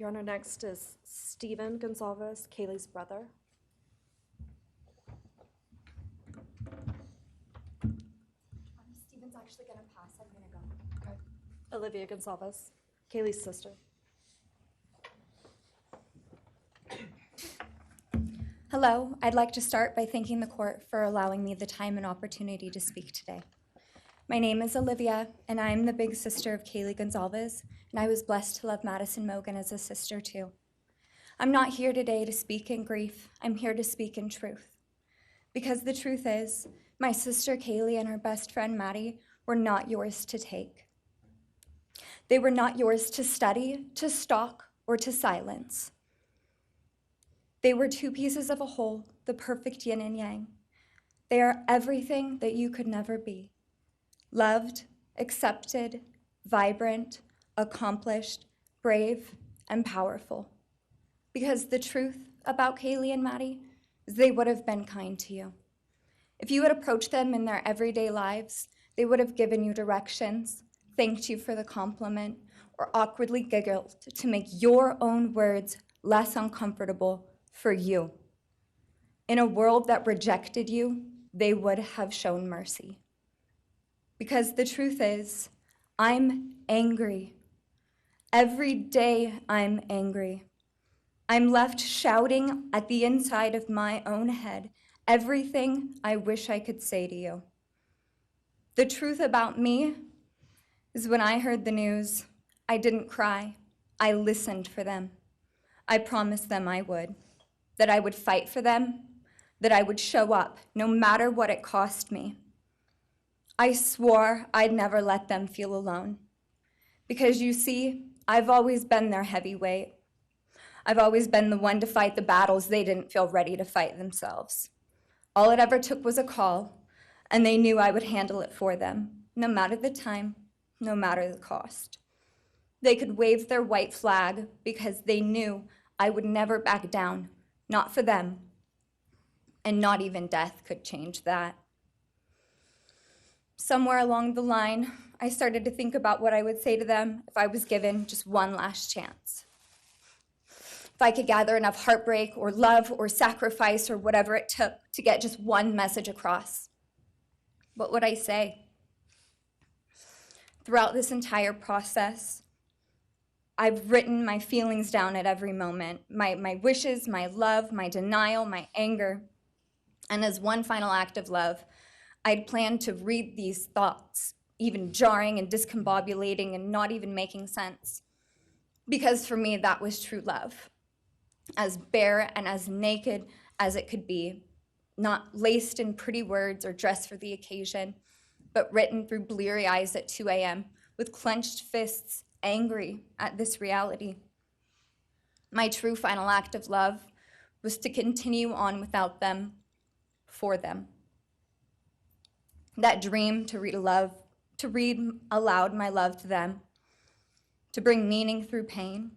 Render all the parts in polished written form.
Your Honor, next is Stephen Goncalves, Kaylee's brother. Stephen's actually gonna pass. I'm gonna go. Okay. Alivea Goncalves, Kaylee's sister. Hello, I'd like to start by thanking the court for allowing me the time and opportunity to speak today. My name is Alivea, and I'm the big sister of Kaylee Goncalves, and I was blessed to love Madison Mogan as a sister too. I'm not here today to speak in grief, I'm here to speak in truth. Because the truth is, my sister Kaylee and her best friend Maddie were not yours to take. They were not yours to study, to stalk, or to silence. They were two pieces of a whole, the perfect yin and yang. They are everything that you could never be. Loved, accepted, vibrant, accomplished, brave, and powerful. Because the truth about Kaylee and Maddie is they would have been kind to you. If you had approached them in their everyday lives, they would have given you directions, thanked you for the compliment, or awkwardly giggled to make your own words less uncomfortable for you. In a world that rejected you, they would have shown mercy. Because the truth is, I'm angry. Every day I'm angry. I'm left shouting at the inside of my own head everything I wish I could say to you. The truth about me is when I heard the news, I didn't cry. I listened for them. I promised them I would, that I would fight for them, that I would show up no matter what it cost me. I swore I'd never let them feel alone. Because you see, I've always been their heavyweight. I've always been the one to fight the battles they didn't feel ready to fight themselves. All it ever took was a call, and they knew I would handle it for them, no matter the time, no matter the cost. They could wave their white flag because they knew I would never back down, not for them, and not even death could change that. Somewhere along the line, I started to think about what I would say to them if I was given just one last chance. If I could gather enough heartbreak or love or sacrifice or whatever it took to get just one message across, what would I say? Throughout this entire process, I've written my feelings down at every moment, my wishes, my love, my denial, my anger. And as one final act of love, I'd planned to read these thoughts, even jarring and discombobulating and not even making sense. Because for me, that was true love. As bare and as naked as it could be, not laced in pretty words or dressed for the occasion, but written through bleary eyes at 2 a.m. with clenched fists, angry at this reality. My true final act of love was to continue on without them, for them. That dream to read aloud my love to them, to bring meaning through pain,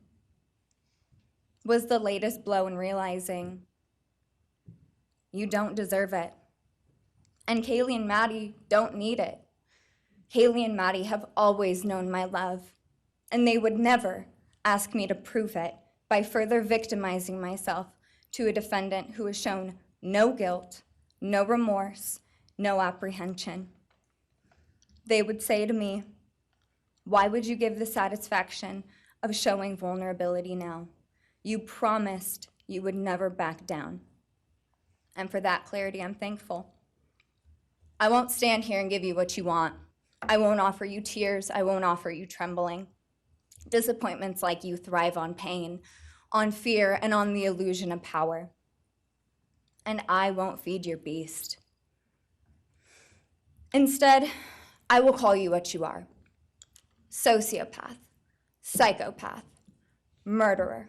was the latest blow in realizing you don't deserve it. And Kaylee and Maddie don't need it. Kaylee and Maddie have always known my love, and they would never ask me to prove it by further victimizing myself to a defendant who has shown no guilt, no remorse, no apprehension. They would say to me, "Why would you give the satisfaction of showing vulnerability now? You promised you would never back down." And for that clarity, I'm thankful. I won't stand here and give you what you want. I won't offer you tears. I won't offer you trembling. Disappointments like you thrive on pain, on fear, and on the illusion of power. And I won't feed your beast. Instead, I will call you what you are: sociopath, psychopath, murderer.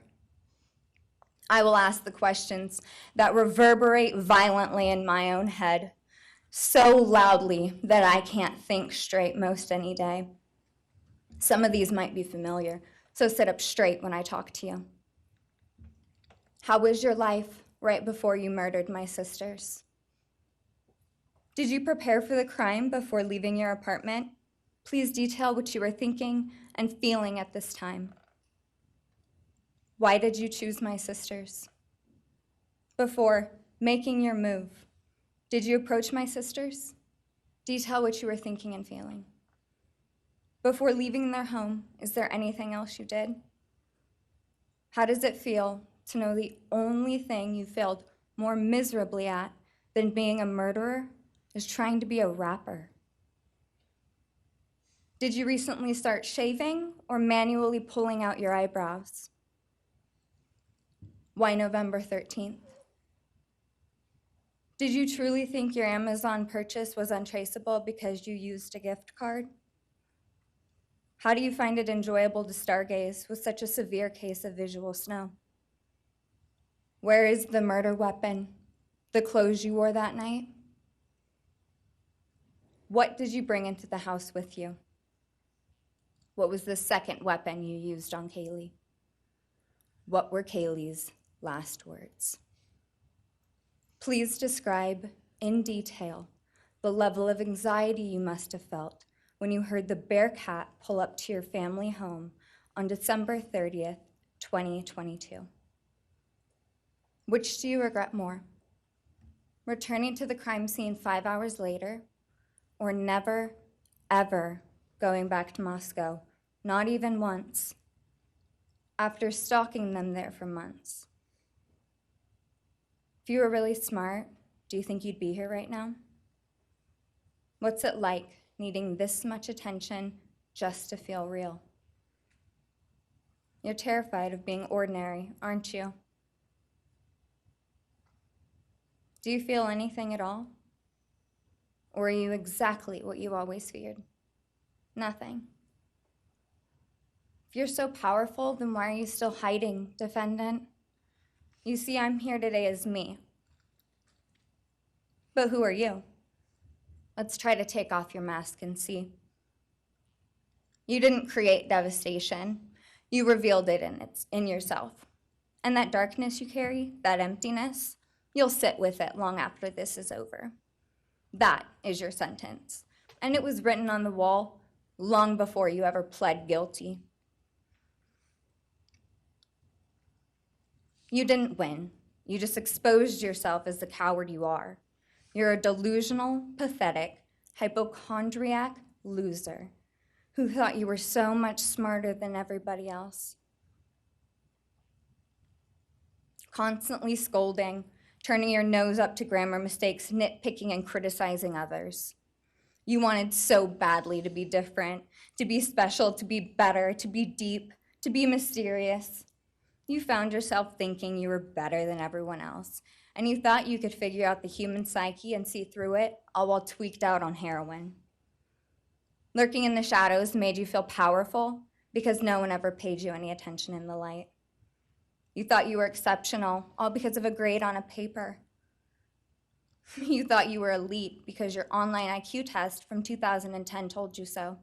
I will ask the questions that reverberate violently in my own head, so loudly that I can't think straight most any day. Some of these might be familiar, so sit up straight when I talk to you. How was your life right before you murdered my sisters? Did you prepare for the crime before leaving your apartment? Please detail what you were thinking and feeling at this time. Why did you choose my sisters? Before making your move, did you approach my sisters? Detail what you were thinking and feeling. Before leaving their home, is there anything else you did? How does it feel to know the only thing you failed more miserably at than being a murderer is trying to be a rapper? Did you recently start shaving or manually pulling out your eyebrows? Why November 13th? Did you truly think your Amazon purchase was untraceable because you used a gift card? How do you find it enjoyable to stargaze with such a severe case of visual snow? Where is the murder weapon, the clothes you wore that night? What did you bring into the house with you? What was the second weapon you used on Kaylee? What were Kaylee's last words? Please describe in detail the level of anxiety you must have felt when you heard the Bearcat pull up to your family home on December 30th, 2022. Which do you regret more? Returning to the crime scene 5 hours later, or never, ever going back to Moscow, not even once, after stalking them there for months? If you were really smart, do you think you'd be here right now? What's it like needing this much attention just to feel real? You're terrified of being ordinary, aren't you? Do you feel anything at all? Or are you exactly what you always feared? Nothing. If you're so powerful, then why are you still hiding, defendant? You see, I'm here today as me. But who are you? Let's try to take off your mask and see. You didn't create devastation. You revealed it in yourself. And that darkness you carry, that emptiness, you'll sit with it long after this is over. That is your sentence. And it was written on the wall long before you ever pled guilty. You didn't win. You just exposed yourself as the coward you are. You're a delusional, pathetic, hypochondriac loser who thought you were so much smarter than everybody else. Constantly scolding, turning your nose up to grammar mistakes, nitpicking and criticizing others. You wanted so badly to be different, to be special, to be better, to be deep, to be mysterious. You found yourself thinking you were better than everyone else, and you thought you could figure out the human psyche and see through it, all while tweaked out on heroin. Lurking in the shadows made you feel powerful because no one ever paid you any attention in the light. You thought you were exceptional, all because of a grade on a paper. You thought you were elite because your online IQ test from 2010 told you so.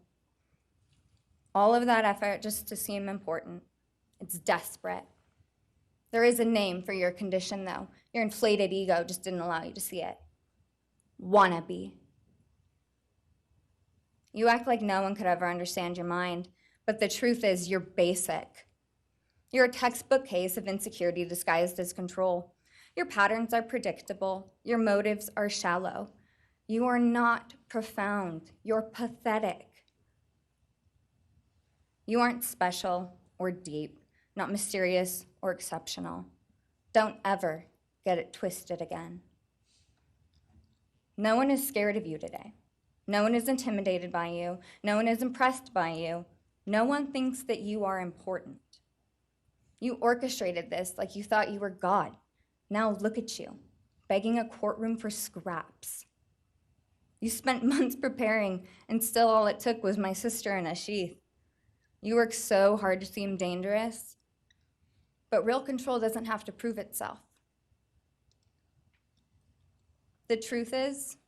All of that effort just to seem important. It's desperate. There is a name for your condition, though. Your inflated ego just didn't allow you to see it. Wannabe. You act like no one could ever understand your mind, but the truth is you're basic. You're a textbook case of insecurity disguised as control. Your patterns are predictable. Your motives are shallow. You are not profound. You're pathetic. You aren't special or deep, not mysterious or exceptional. Don't ever get it twisted again. No one is scared of you today. No one is intimidated by you. No one is impressed by you. No one thinks that you are important. You orchestrated this like you thought you were God. Now look at you, begging a courtroom for scraps. You spent months preparing, and still all it took was my sister in a sheath. You work so hard to seem dangerous, but real control doesn't have to prove itself. The truth is,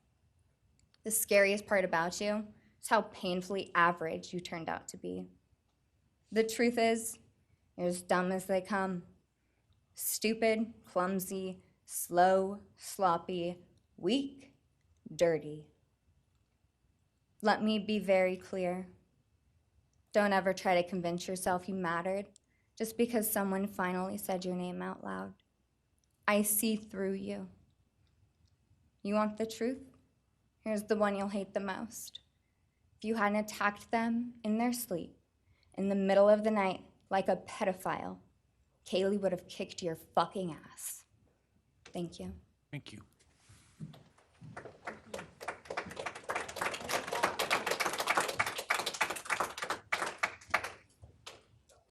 the scariest part about you is how painfully average you turned out to be. The truth is, you're as dumb as they come. Stupid, clumsy, slow, sloppy, weak, dirty. Let me be very clear. Don't ever try to convince yourself you mattered. just because someone finally said your name out loud. I see through you. You want the truth? Here's the one you'll hate the most. If you hadn't attacked them in their sleep, in the middle of the night, like a pedophile, Kaylee would have kicked your fucking ass. Thank you. Thank you.